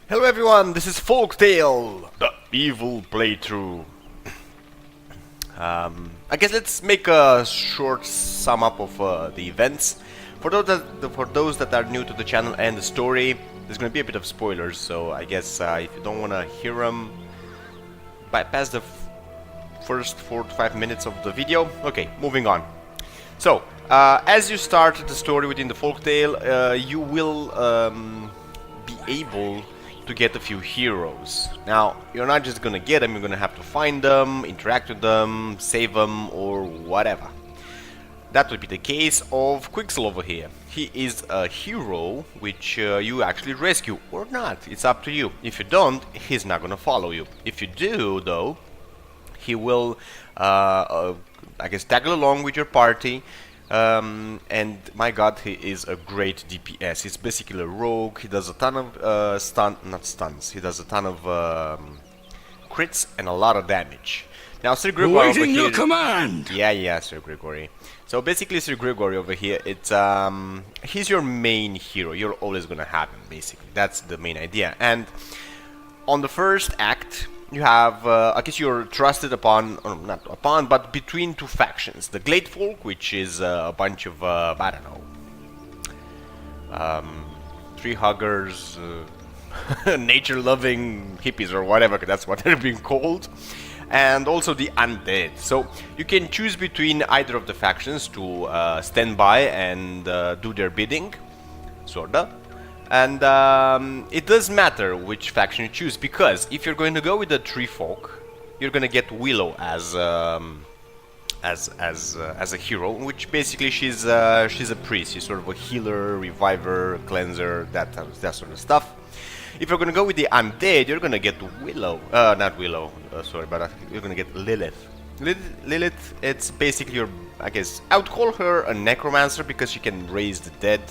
Hello everyone, this is Folktale, the evil playthrough. I guess let's make a short sum up of the events. For those that are new to the channel and the story, there's going to be a bit of spoilers, so I guess if you don't want to hear them, bypass the first 4 to 5 minutes of the video. Okay, moving on. So, as you start the story within the Folktale, you will be able to get a few heroes. Now, you're not just gonna get them, you're gonna have to find them, interact with them, save them, or whatever. That would be the case of Quixel over here. He is a hero which you actually rescue, or not, it's up to you. If you don't, he's not gonna follow you. If you do, though, he will, I guess, tag along with your party. And my god, he is a great DPS. He's basically a rogue. He does a ton of not stuns. He does a ton of crits and a lot of damage. Now, Sir Gregory over here. Your command. Yeah, Sir Gregory. So basically, Sir Gregory over here, it's he's your main hero. You're always gonna have him. Basically, that's the main idea. And on the first act, you have, I guess you're trusted upon, or not upon, but between two factions. The Glade Folk, which is a bunch of, I don't know, tree huggers, nature-loving hippies or whatever, that's what they're being called. And also the Undead. So you can choose between either of the factions to stand by and do their bidding, sorta. And it does matter which faction you choose, because if you're going to go with the Tree Folk, you're going to get Willow as a hero, which basically she's a priest. She's sort of a healer, reviver, cleanser, that sort of stuff. If you're going to go with the Undead, you're going to get Willow, not Willow, sorry, but you're going to get Lilith. Lilith, it's basically your, I guess, I would call her a necromancer because she can raise the dead.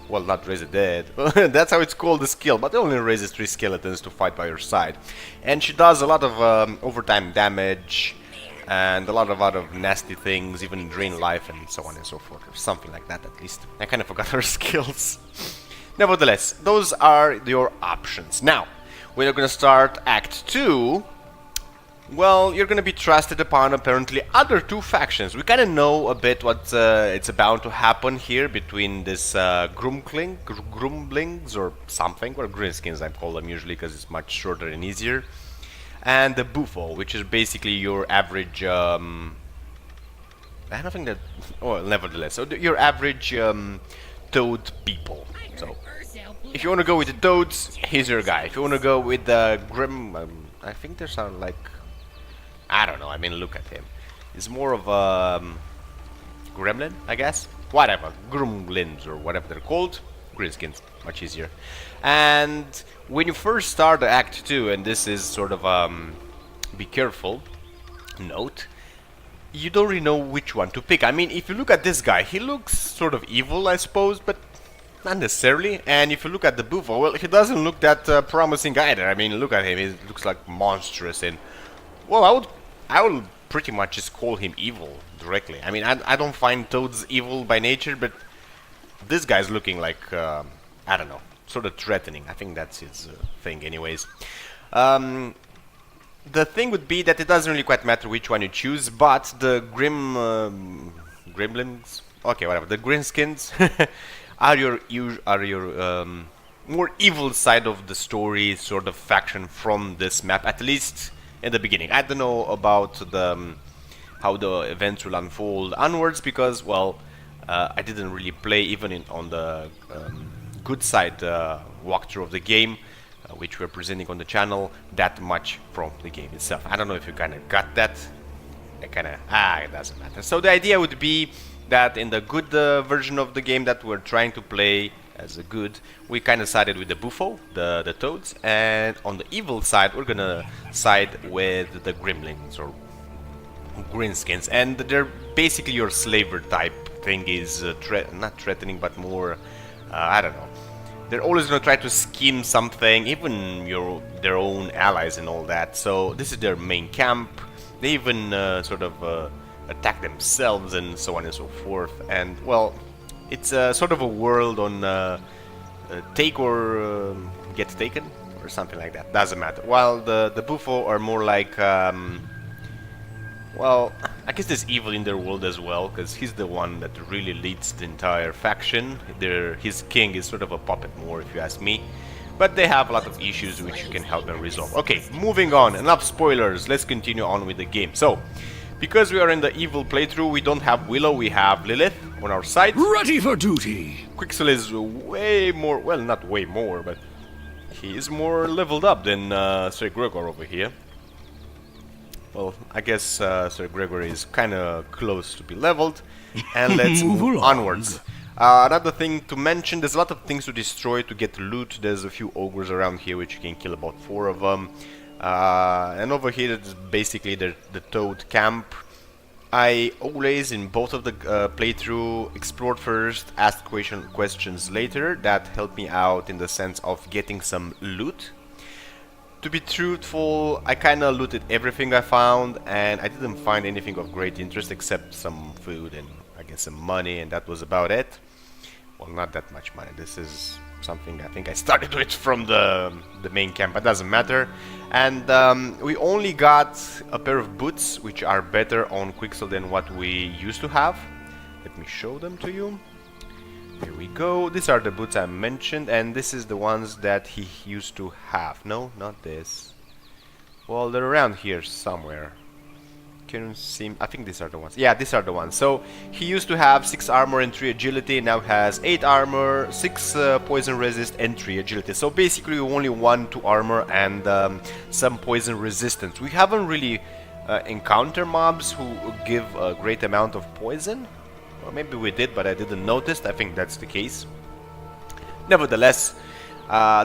Well, not raise the dead. That's how it's called, the skill, but it only raises 3 skeletons to fight by your side. And she does a lot of overtime damage and a lot of other nasty things, even drain life and so on and so forth, or something like that at least. I kind of forgot her skills. Nevertheless, those are your options. Now, when you're gonna start Act 2, well, you're gonna be trusted upon apparently other two factions. We kind of know a bit what it's about to happen here between this Grublings or something, or Greenskins I call them usually because it's much shorter and easier, and the Buffo, which is basically your average. I don't think that. Well, nevertheless, so your average toad people. So, if you want to go with the toads, he's your guy. If you want to go with the I think they sound like. I don't know, I mean, look at him. He's more of a gremlin, I guess. Whatever, Grublings or whatever they're called. Greenskins, much easier. And when you first start the Act 2, and this is sort of be careful note, you don't really know which one to pick. I mean, if you look at this guy, he looks sort of evil, I suppose, but not necessarily. And if you look at the Buffo, well, he doesn't look that promising either. I mean, look at him, he looks like monstrous and... Well, I would pretty much just call him evil directly. I mean, I don't find toads evil by nature, but this guy's looking like, I don't know, sort of threatening. I think that's his thing anyways. The thing would be that it doesn't really quite matter which one you choose, but the Gremlins, okay, whatever, the Greenskins are your more evil side of the story sort of faction from this map, at least in the beginning. I don't know about the how the events will unfold onwards because, well, I didn't really play even on the good side walkthrough of the game, which we're presenting on the channel, that much from the game itself. I don't know if you kind of got that. It doesn't matter. So the idea would be that in the good version of the game that we're trying to play as a good, we kind of sided with the Buffo, the toads, and on the evil side we're gonna side with the Gremlins or Greenskins, and they're basically your slaver type thing. Is not threatening, but more I don't know, they're always gonna try to scheme something, even their own allies and all that. So this is their main camp. They even sort of attack themselves and so on and so forth. And well, it's sort of a world on take or get taken, or or something like that. Doesn't matter. While the Buffo are more like, well, I guess there's evil in their world as well, because he's the one that really leads the entire faction. His king is sort of a puppet more, if you ask me. But they have a lot of issues which you can help them resolve. Okay, moving on. Enough spoilers. Let's continue on with the game. So, because we are in the evil playthrough, we don't have Willow, we have Lilith on our side. Ready for duty. Quixel is way more, well, not way more, but he is more leveled up than Sir Gregor over here. Well, I guess Sir Gregory is kind of close to be leveled. And let's move onwards. Another thing to mention, there's a lot of things to destroy to get loot. There's a few ogres around here which you can kill, about 4 of them. And over here is basically the Toad camp. I always, in both of the playthrough, explored first, asked questions later. That helped me out in the sense of getting some loot. To be truthful, I kinda looted everything I found, and I didn't find anything of great interest except some food and I guess some money, and that was about it. Well, not that much money. This is something I think I started with from the main camp, but doesn't matter. And we only got a pair of boots, which are better on Quixel than what we used to have. Let me show them to you. Here we go. These are the boots I mentioned, and this is the ones that he used to have. No, not this. Well, they're around here somewhere. Can see. I think these are the ones. Yeah, these are the ones. So he used to have 6 armor and 3 agility. Now has 8 armor, 6 poison resist, and 3 agility. So basically, only 1 to armor and some poison resistance. We haven't really encountered mobs who give a great amount of poison. Or maybe we did, but I didn't notice. I think that's the case. Nevertheless,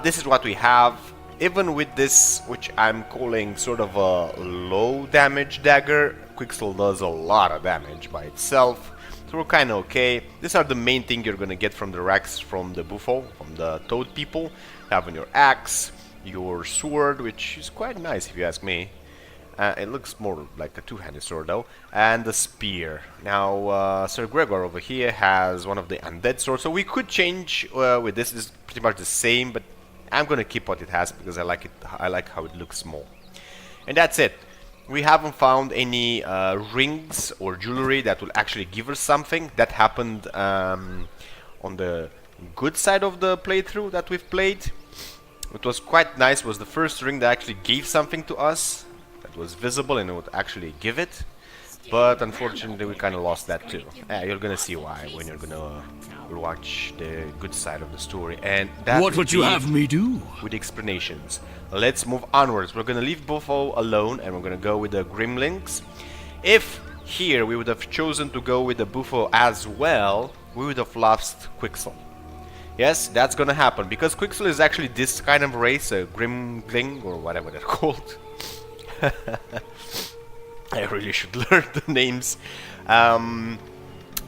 this is what we have. Even with this, which I'm calling sort of a low damage dagger, Quixel does a lot of damage by itself. So we're kind of okay. These are the main thing you're gonna get from the racks from the Buffo, from the Toad people. Having your axe, your sword, which is quite nice if you ask me. It looks more like a two-handed sword though, and the spear. Now Sir Gregor over here has one of the undead swords, so we could change with this. It's pretty much the same, but I'm gonna keep what it has because I like it. I like how it looks small. And that's it. We haven't found any rings or jewelry that will actually give us something. That happened on the good side of the playthrough that we've played. It was quite nice. It was the first ring that actually gave something to us. Was visible and it would actually give it, but unfortunately we kind of lost that too. You're gonna see why when you're gonna watch the good side of the story, and that what would you have me do with explanations. Let's move onwards. We're gonna leave Buffo alone and we're gonna go with the Grublings. If here we would have chosen to go with the Buffo as well, we would have lost Quixel. Yes, that's gonna happen because Quixel is actually this kind of race, a Gremling or whatever they're called. I really should learn the names.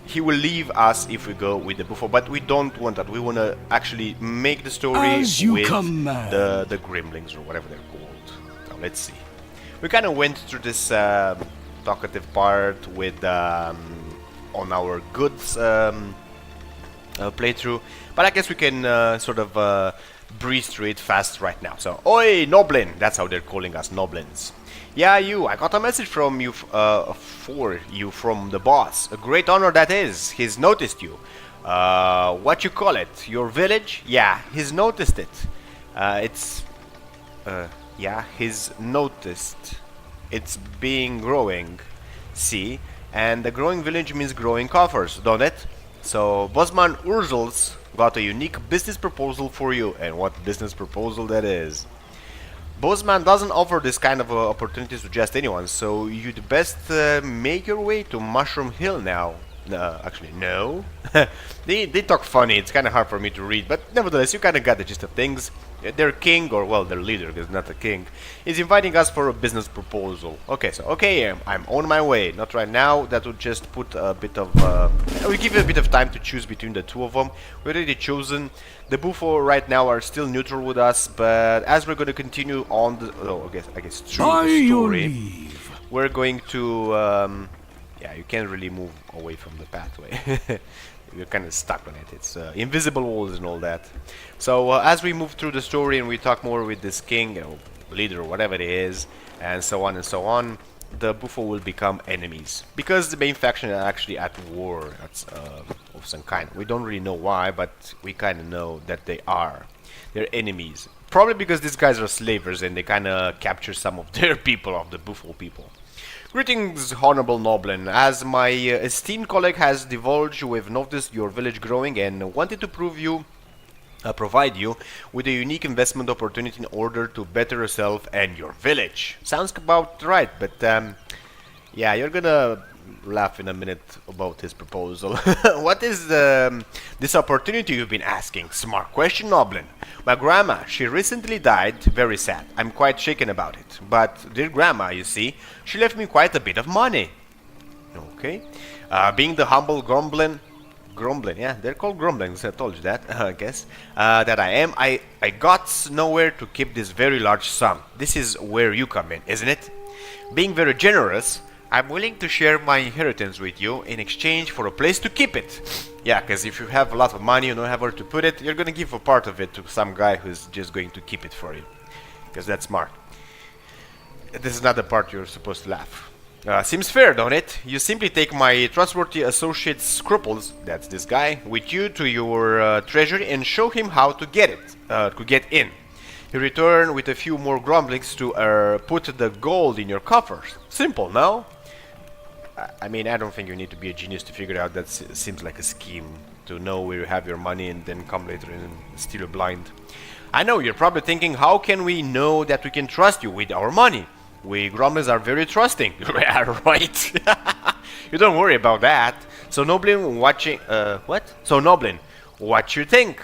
He will leave us if we go with the Buffo, but we don't want that. We want to actually make the story with the Grublings or whatever they're called. Now let's see. We kind of went through this talkative part with on our goods playthrough, but I guess we can sort of breeze through it fast right now. So, oi, Noblin! That's how they're calling us, Noblins. Yeah, you. I got a message from you, for you from the boss. A great honor that is. He's noticed you. What you call it? Your village? Yeah, he's noticed it. Yeah, he's noticed. It's being growing. See? And the growing village means growing coffers, don't it? So, Bossman Urzel's got a unique business proposal for you, and what business proposal that is. Bossman doesn't offer this kind of opportunities to just anyone, so you'd best make your way to Mushroom Hill now. Actually, no. they talk funny, it's kind of hard for me to read, but nevertheless, you kind of got the gist of things. Their king, or well, their leader, because not a king, is inviting us for a business proposal. Okay, so, okay, I'm on my way. Not right now, that would just put a bit of, we give you a bit of time to choose between the two of them. We already chosen. The Buffo right now are still neutral with us, but as we're going to continue on the, I guess through the story, we're going to, yeah, you can't really move away from the pathway. you're kind of stuck on it. It's invisible walls and all that. So as we move through the story and we talk more with this king, leader, or whatever it is, and so on and so on, the Buffo will become enemies because the main faction are actually at war of some kind. We don't really know why, but we kind of know that they are. They're enemies. Probably because these guys are slavers and they kind of capture some of their people, of the Buffo people. Greetings, honorable Noblin. As my esteemed colleague has divulged, we have noticed your village growing and wanted to provide you with a unique investment opportunity in order to better yourself and your village. Sounds about right, but yeah, you're gonna laugh in a minute about his proposal. What is this opportunity you've been asking? Smart question, Noblin. My grandma, she recently died, very sad. I'm quite shaken about it. But dear grandma, you see, she left me quite a bit of money. Okay. Being the humble Grumbling, yeah, they're called Grumblings, I told you that, I guess, that I am, I got nowhere to keep this very large sum. This is where you come in, isn't it? Being very generous, I'm willing to share my inheritance with you in exchange for a place to keep it. Yeah, because if you have a lot of money, you don't have where to put it, you're gonna give a part of it to some guy who's just going to keep it for you. Because that's smart. This is not the part you're supposed to laugh. Seems fair, don't it? You simply take my trustworthy associate Scruples, that's this guy, with you to your treasury and show him how to get in. You return with a few more grumblings to put the gold in your coffers. Simple, no? I mean, I don't think you need to be a genius to figure out that seems like a scheme to know where you have your money and then come later and steal a blind. I know, you're probably thinking, how can we know that we can trust you with our money? We grumblers are very trusting. Yeah, right. You don't worry about that. So Noblin watching what? So Noblin, what you think?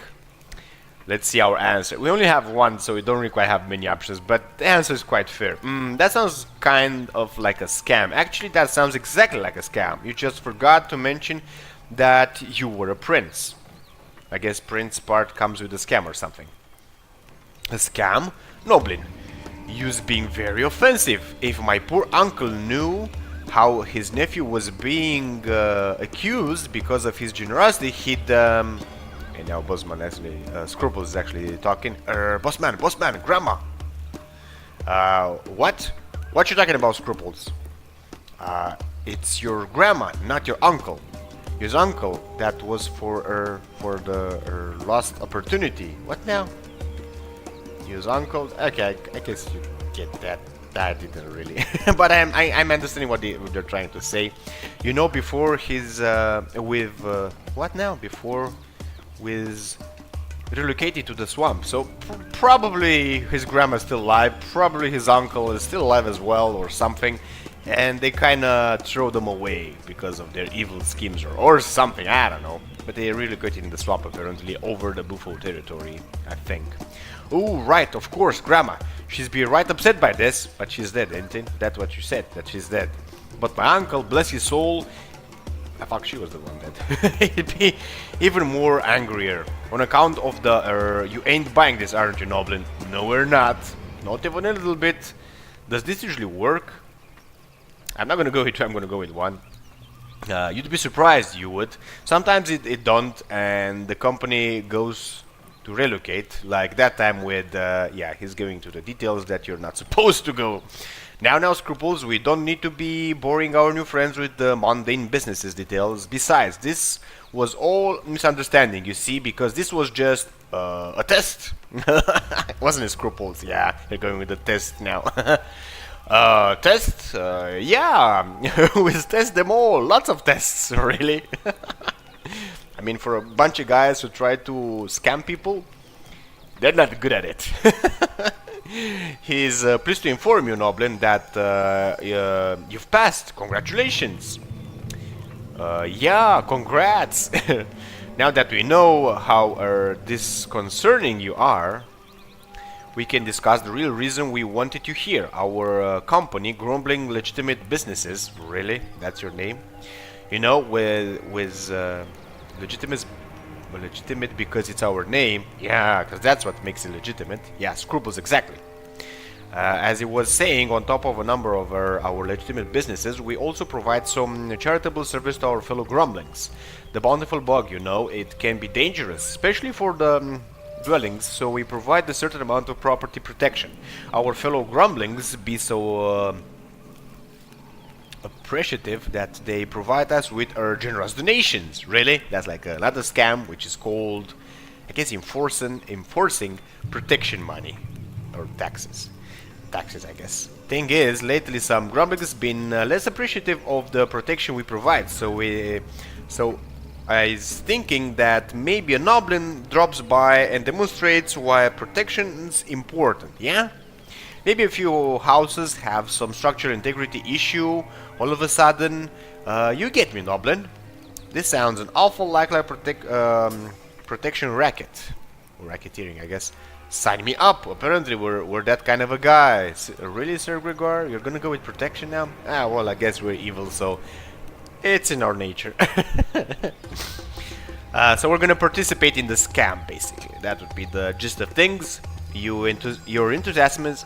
Let's see our answer. We only have one, so we don't really quite have many options, but the answer is quite fair. That sounds kind of like a scam. Actually, that sounds exactly like a scam. You just forgot to mention that you were a prince. I guess prince part comes with a scam or something. A scam? Noblin, you's being very offensive. If my poor uncle knew how his nephew was being accused because of his generosity, he'd and now Bossman actually Scruples is actually talking. Bossman, grandma. What you talking about, Scruples? It's your grandma, not your uncle. His uncle, that was for the lost opportunity. What now? His uncle. Okay, I guess you get that. I didn't really, but I'm understanding what they're trying to say. You know, before his what now? Before with relocated to the swamp. So probably his grandma's still alive. Probably his uncle is still alive as well, or something. And they kind of throw them away because of their evil schemes or something. I don't know. But they relocated in the swamp apparently over the Buffo territory, I think. Oh, right, of course, Grandma. She's be right upset by this, but she's dead, ain't it? That's what you said, that she's dead. But my uncle, bless his soul, I thought she was the one dead. He'd be even more angrier. On account of the, you ain't buying this, aren't you, Noblin? No, we're not. Not even a little bit. Does this usually work? I'm not gonna go with two, I'm gonna go with one. You'd be surprised, you would. Sometimes it don't, and the company goes to relocate, like that time with, yeah, he's going to the details that you're not supposed to go. Now, Scruples, we don't need to be boring our new friends with the mundane businesses details. Besides, this was all misunderstanding, you see, because this was just a test. Wasn't it, Scruples? Yeah, they're going with the test now. Test? Yeah, we test them all. Lots of tests, really. I mean, for a bunch of guys who try to scam people, they're not good at it. He's pleased to inform you, Noblin, that you've passed. Congratulations. Yeah, congrats. Now that we know how disconcerting you are, we can discuss the real reason we wanted you here. Our company, Grumbling Legitimate Businesses, really? That's your name? You know, with legitimate because it's our name. Yeah, because that's what makes it legitimate. Yeah, Scruples, exactly. As he was saying, on top of a number of our legitimate businesses, we also provide some charitable service to our fellow Grumblings. The Bountiful bug, you know, it can be dangerous, especially for the dwellings, so we provide a certain amount of property protection. Our fellow Grumblings be so appreciative that they provide us with generous donations. Really? That's like another scam, which is called, I guess, enforcing protection money or taxes. Taxes, I guess. Thing is, lately some Grumblings has been less appreciative of the protection we provide. So I was thinking that maybe a Noblin drops by and demonstrates why protection is important. Yeah. Maybe a few houses have some structural integrity issue. All of a sudden, you get me, Noblin. This sounds an awful like protection racket. Or racketeering, I guess. Sign me up. Apparently, we're that kind of a guy. Really, Sir Gregor? You're gonna go with protection now? Ah, well, I guess we're evil, so it's in our nature. So we're gonna participate in the scam, basically. That would be the gist of things. Your enthusiasm is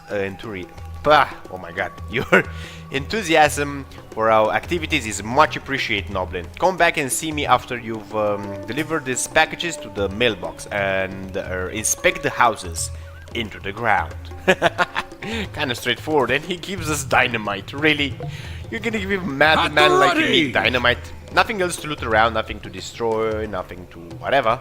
oh my god, your enthusiasm for our activities is much appreciated, Noblin. Come back and see me after you've delivered these packages to the mailbox and inspect the houses into the ground. Kind of straightforward, and he gives us dynamite. Really? You're gonna give a madman like you need dynamite? Nothing else to loot around, nothing to destroy, nothing to whatever.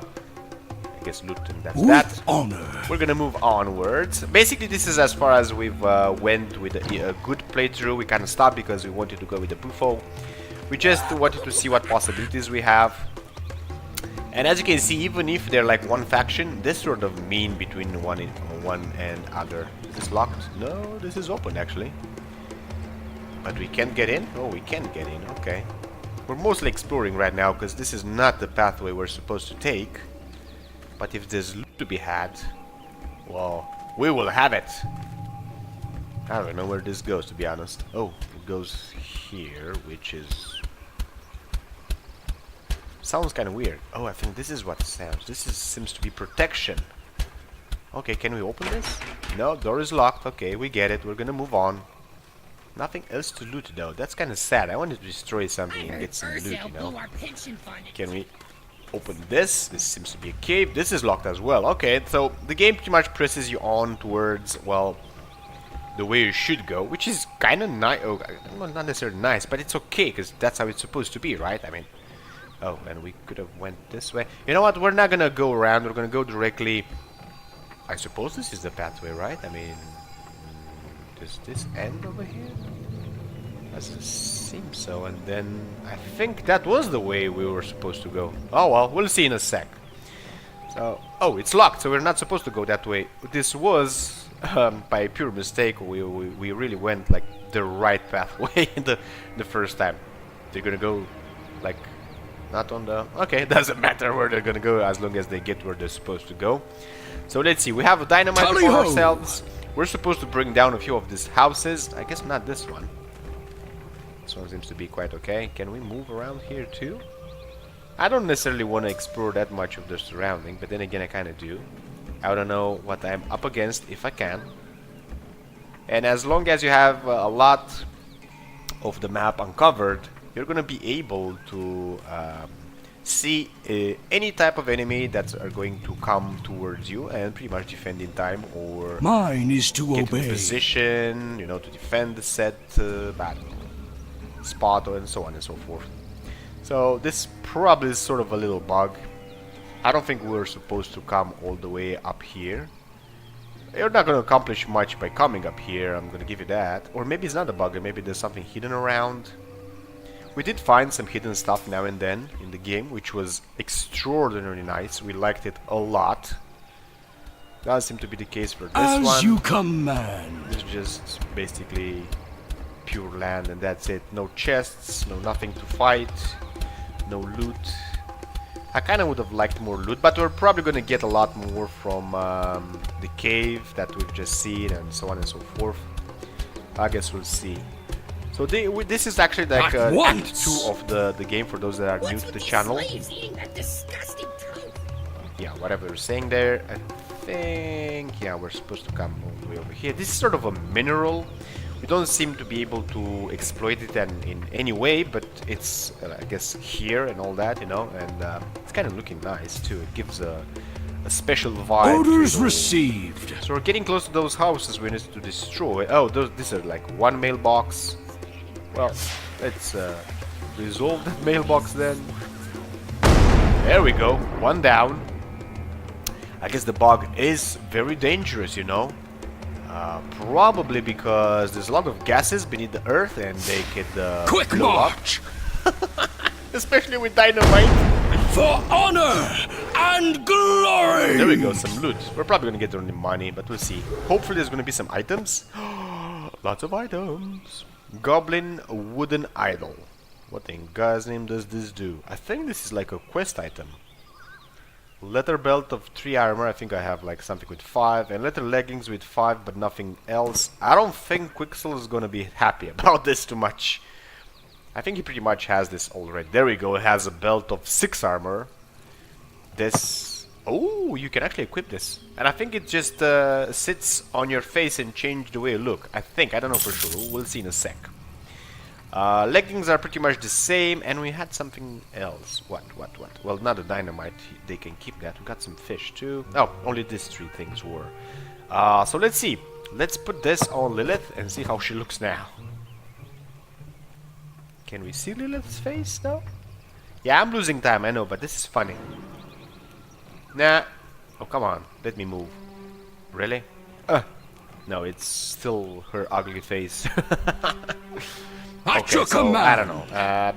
I guess loot, and that's that. Honor. We're gonna move onwards. Basically, this is as far as we've went with a good playthrough. We kind of stopped because we wanted to go with the buffo. We just wanted to see what possibilities we have. And as you can see, even if they're like one faction, this sort of mean between one and other. Is this locked? No, this is open actually. But we can't get in? Oh, we can get in. Okay. We're mostly exploring right now because this is not the pathway we're supposed to take. But if there's loot to be had, well, we will have it. I don't know where this goes, to be honest. Oh, it goes here, which is... sounds kind of weird. Oh, I think this is what it sounds. Seems to be protection. Okay, can we open this? No, door is locked. Okay, we get it. We're gonna move on. Nothing else to loot, though. That's kind of sad. I wanted to destroy something and get some loot, you know. Can we... open this? This seems to be a cave. This is locked as well. Okay, so the game pretty much presses you on towards, well, the way you should go, which is kind of nice. Oh, well, not necessarily nice, but it's okay because that's how it's supposed to be, right? I mean, oh, and we could have went this way. You know what? We're not gonna go around. We're gonna go directly. I suppose this is the pathway, right? I mean, does this end over here? Doesn't seem so, and then I think that was the way we were supposed to go. Oh well, we'll see in a sec. So, oh, it's locked, so we're not supposed to go that way. This was, by pure mistake, we really went like the right pathway the first time. They're gonna go, like, not on the... okay, it doesn't matter where they're gonna go as long as they get where they're supposed to go. So let's see, we have a dynamite for ourselves. We're supposed to bring down a few of these houses. I guess not this one. This one seems to be quite okay. Can we move around here too? I don't necessarily want to explore that much of the surrounding, but then again I kind of do. I don't know what I'm up against if I can. And as long as you have a lot of the map uncovered, you're going to be able to see any type of enemy that are going to come towards you and pretty much defend in time, or mine is to get obey. in position, you know, to defend the set battle spot, and so on and so forth. So this probably is sort of a little bug. I don't think we're supposed to come all the way up here. You're not going to accomplish much by coming up here, I'm going to give you that. Or maybe it's not a bug, maybe there's something hidden around. We did find some hidden stuff now and then in the game, which was extraordinarily nice. We liked it a lot. Does seem to be the case for this one. As you command. It's just basically pure land and that's it. No chests, no nothing to fight, no loot. I kind of would have liked more loot, but we're probably going to get a lot more from the cave that we've just seen and so on and so forth. I guess we'll see. So this is actually like Act 2 of the game for those that are new to the channel. Yeah, whatever you're saying there. I think, yeah, we're supposed to come all the way over here. This is sort of a mineral. We don't seem to be able to exploit it in any way, but it's, I guess, here and all that, you know, and it's kind of looking nice too. It gives a special vibe. Orders received. So we're getting close to those houses we need to destroy. Oh, these are like one mailbox. Well, let's resolve that mailbox then. There we go, one down. I guess the bug is very dangerous, you know. Probably because there's a lot of gases beneath the earth and they could Quick blow march! up. Especially with dynamite. For honor and glory! There we go, some loot. We're probably gonna get only money, but we'll see. Hopefully there's gonna be some items. Lots of items. Goblin wooden idol. What in God's name does this do? I think this is like a quest item. Leather belt of 3 armor, I think I have like something with 5, and leather leggings with 5, but nothing else. I don't think Quixel is gonna be happy about this too much. I think he pretty much has this already. There we go, it has a belt of 6 armor. This... oh, you can actually equip this. And I think it just sits on your face and changes the way you look. I think, I don't know for sure, we'll see in a sec. Leggings are pretty much the same, and we had something else. What? Well, not a dynamite, they can keep that. We got some fish too. Oh, only these 3 things were. So let's see. Let's put this on Lilith and see how she looks now. Can we see Lilith's face now? Yeah, I'm losing time, I know, but this is funny. Nah. Oh, come on, let me move. Really? No, it's still her ugly face. Okay, so I don't know.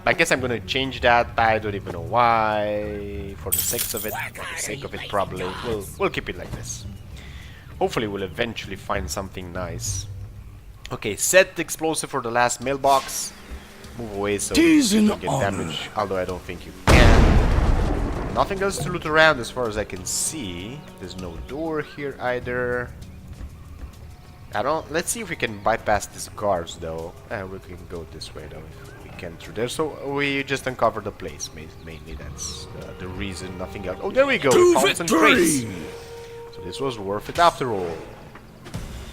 I guess I'm gonna change that, but I don't even know why. For the sake of it, probably. We'll keep it like this. Hopefully, we'll eventually find something nice. Okay, set the explosive for the last mailbox. Move away so you don't get damaged. Although I don't think you can. Nothing else to loot around as far as I can see. There's no door here either. Let's see if we can bypass these guards though. We can go this way though if we can through there. So we just uncover the place mainly. That's the reason. Nothing else. Oh, there we go. We found some crates. So this was worth it after all.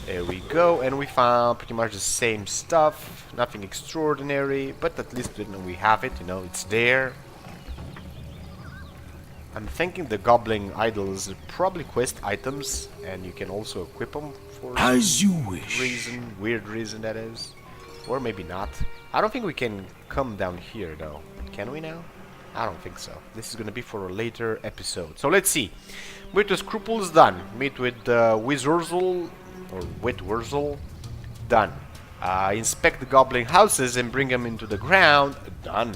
There we go, and we found pretty much the same stuff. Nothing extraordinary, but at least we have it. You know, it's there. I'm thinking the goblin idols are probably quest items, and you can also equip them for as you wish. Weird reason that is, or maybe not. I don't think we can come down here though. Can we now? I don't think so. This is gonna be for a later episode. So let's see. Meet with Scruples done. Meet with Wizurzel or with Wurzel done. Inspect the goblin houses and bring them into the ground. Done.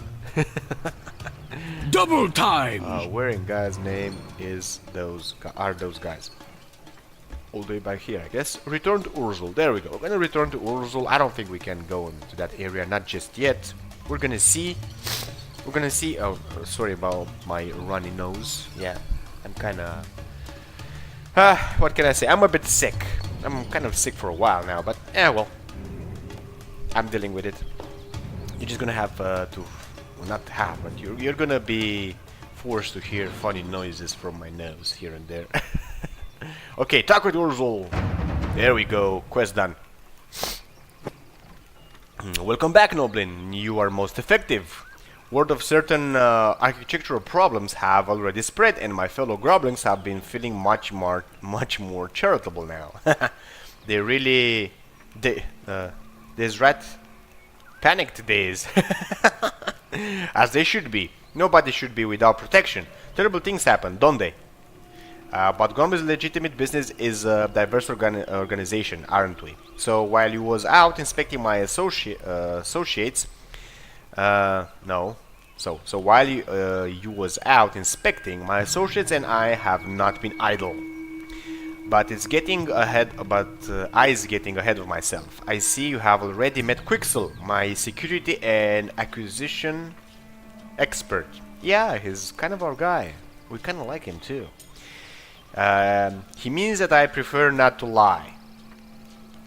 Double time! Where in God's name are those guys? All the way back here, I guess. Return to Ursul. There we go. We're gonna return to Ursul. I don't think we can go into that area, not just yet. We're gonna see. Oh, sorry about my runny nose. Yeah, I'm kinda... what can I say? I'm a bit sick. I'm kind of sick for a while now, but well. I'm dealing with it. You're just gonna have to... well, not have, but you're gonna be forced to hear funny noises from my nose here and there. Okay, talk with Ursul. There we go. Quest done. Welcome back, Noblin. You are most effective. Word of certain architectural problems have already spread, and my fellow Grublings have been feeling much more charitable now. These rat panicked days. As they should be. Nobody should be without protection. Terrible things happen, don't they? But Gomez's legitimate business is a diverse organization, aren't we? So while you was out inspecting my associates, no. So while you was out inspecting, my associates and I have not been idle. But it's getting ahead. I is getting ahead of myself. I see you have already met Quixel, my security and acquisition expert. Yeah, he's kind of our guy. We kind of like him too. He means that I prefer not to lie.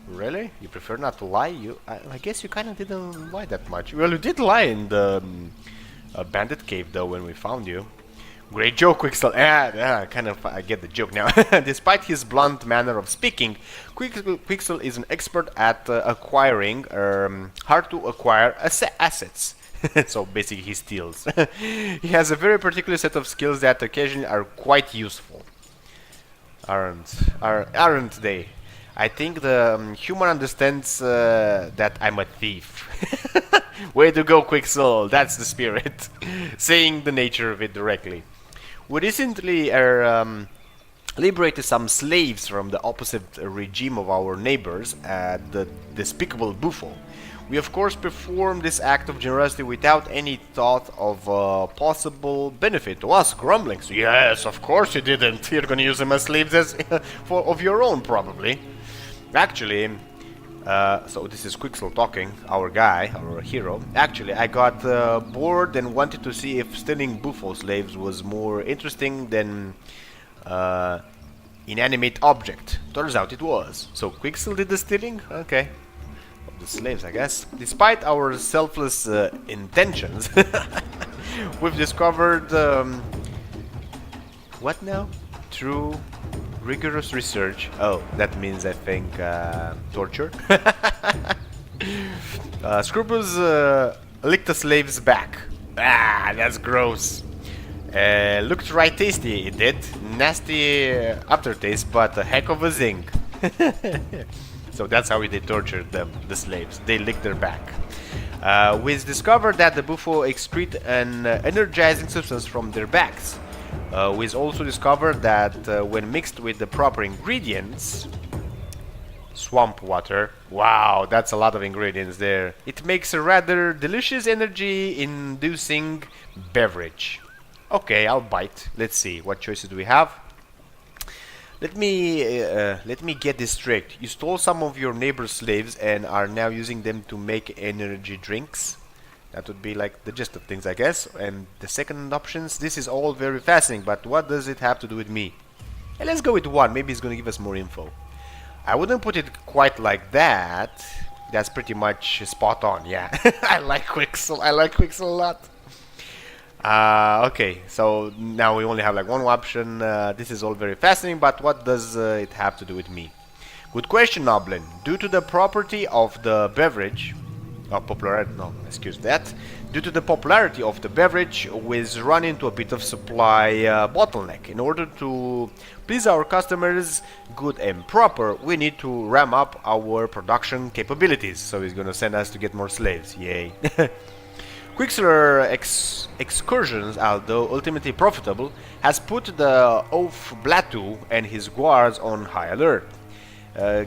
Really? You prefer not to lie? I guess you kind of didn't lie that much. Well, you did lie in the bandit cave though when we found you. Great joke, Quicksel. Kind of, I get the joke now. Despite his blunt manner of speaking, Quicksel is an expert at acquiring hard to acquire assets. So basically he steals. He has a very particular set of skills that occasionally are quite useful. Aren't they? I think the human understands that I'm a thief. Way to go, Quicksel. That's the spirit. Saying the nature of it directly. We recently liberated some slaves from the opposite regime of our neighbors, the despicable Buffo. We of course performed this act of generosity without any thought of possible benefit to us, Grublings. Yes, of course you didn't. You're gonna use them as slaves of your own, probably. Actually, so this is Quicksel talking, our guy, our hero. Actually, I got bored and wanted to see if stealing Buffo slaves was more interesting than inanimate object. Turns out it was. So Quicksel did the stealing? Okay. Of the slaves, I guess. Despite our selfless intentions, we've discovered... what now? Through rigorous research. Oh, that means, I think, torture. Scruples licked the slave's back. Ah, that's gross. Looked right tasty, it did. Nasty aftertaste, but a heck of a zing. So that's how they tortured them, the slaves. They licked their back. We discovered that the Buffo excrete an energizing substance from their backs. We also discovered that when mixed with the proper ingredients, swamp water, wow, that's a lot of ingredients there, it makes a rather delicious energy-inducing beverage. Okay, I'll bite. Let's see, what choices do we have? Let me get this straight. You stole some of your neighbor's slaves and are now using them to make energy drinks? That would be like the gist of things, I guess. And the second options, this is all very fascinating, but what does it have to do with me? Hey, let's go with one. Maybe it's going to give us more info. I wouldn't put it quite like that. That's pretty much spot on, yeah. I like Quicksel. I like Quicksel a lot. Okay, so now we only have like one option. This is all very fascinating, but what does it have to do with me? Good question, Noblin. Due to the property of the beverage... popularity, no, excuse that. Due to the popularity of the beverage, we've run into a bit of supply bottleneck. In order to please our customers, good and proper, we need to ramp up our production capabilities. So he's gonna send us to get more slaves. Yay. Quicksilver excursions, although ultimately profitable, has put the oaf Blatu and his guards on high alert.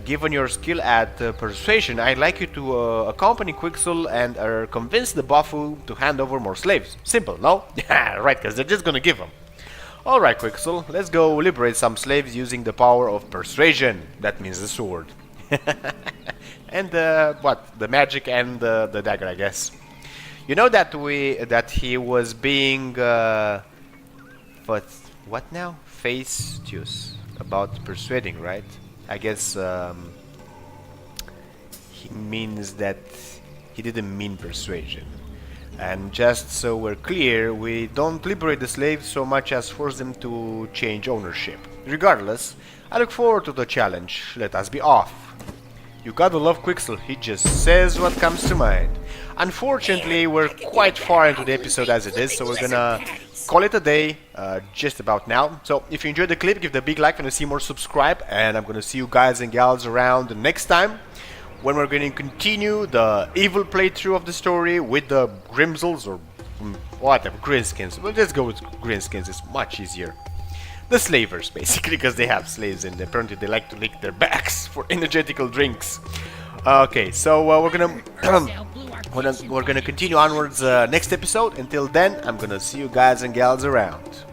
Given your skill at persuasion, I'd like you to accompany Quicksel and convince the Buffo to hand over more slaves. Simple, no? Yeah, right, because they're just gonna give them. Alright, Quicksel, let's go liberate some slaves using the power of persuasion. That means the sword. And what? The magic and the dagger, I guess. You know that he was being what now? Fastidious about persuading, right? I guess he means that he didn't mean persuasion. And just so we're clear, we don't liberate the slaves so much as force them to change ownership. Regardless, I look forward to the challenge. Let us be off. You gotta love Quicksel, he just says what comes to mind. Unfortunately, we're quite far into the episode as it is, so we're gonna call it a day just about now. So if you enjoyed the clip, give it a big like, and to see more, subscribe, and I'm gonna see you guys and gals around next time when we're gonna continue the evil playthrough of the story with the Grimsels or whatever, Grinskins. Well, let's go with Grinskins, it's much easier. The slavers, basically, because they have slaves and apparently they like to lick their backs for energetical drinks. Okay, so we're gonna continue onwards next episode. Until then, I'm gonna see you guys and gals around.